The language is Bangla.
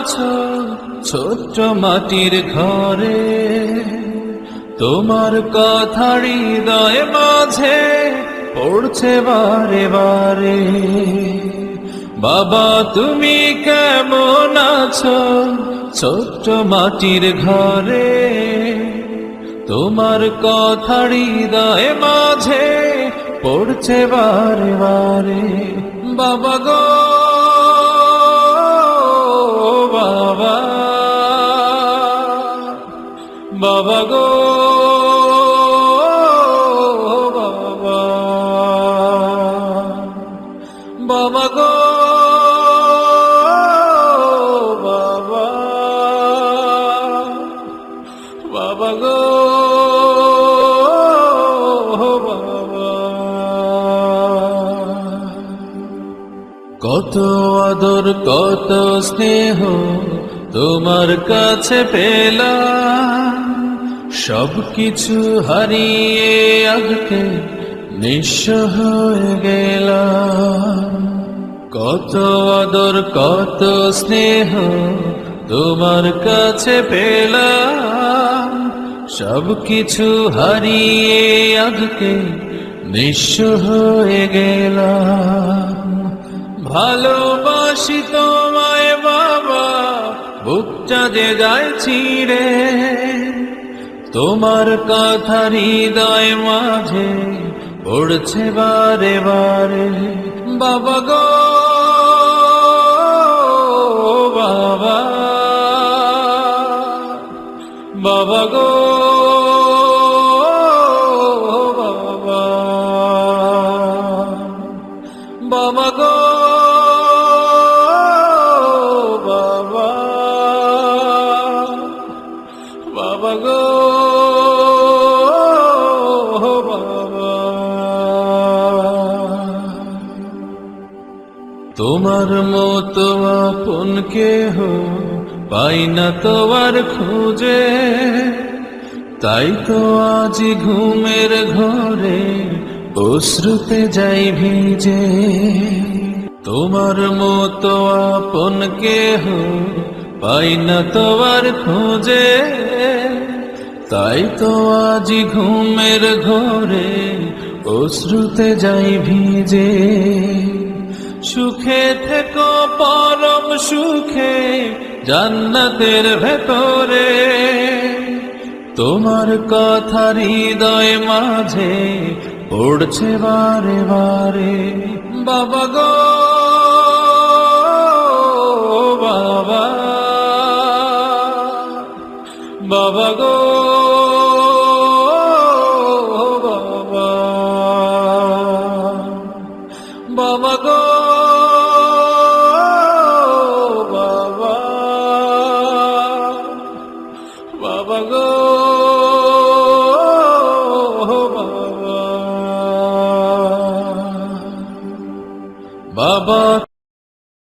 আছো ছোট্ট মাটির ঘরে, তোমার কথা হৃদয় মাঝে পড়ছে বারে বারে। বাবা তুমি কেমন আছো ছোট্ট মাটির ঘরে, তোমার কথা হৃদয় মাঝে পড়ছে বারে বারে। বাবা গো বাবা, বাবা গো বাবা, বাবা গো বাবা, বাবা গো বাবা। কত আদর কত স্নেহ তোমার কাছে পেলাম, সবকিছু হারিয়ে আজকে নিঃস্ব হয়ে গেলাম। কত আদর কত স্নেহ তোমার কাছে পেলাম, সবকিছু হারিয়ে আজকে নিঃস্ব হয়ে গেলাম। ভালোবাসি তোমায় বাবা, বুকটা যে যায় ছিঁড়ে, তোমার কথা হৃদয় মাঝে পড়ছে বারে বারে। বাবা গো বাবা, বাবা গো বাবা, বাবা গো বাবা, বাবা গো বাবা। তোমার মতো আপন কেহ পাই না তো আর খুঁজে, তাই তো আজ ঘুমের ঘরে অশ্রুতে যাই ভিজে। তোমার মতো আপন কেহ পাই না তো আর খুঁজে, তাই তো আজ ঘুমের ঘরে অশ্রুতে যাই ভিজে। সুখে থেকো পরম সুখে জান্নাতের ভেতরে, তোমার কথা হৃদয় মাঝে পড়ছে বারে বারে। বাবা গো বাবা, বাবা গো বাবা, বাবা গো বাবা, বাবা গো বাবা, বাবা।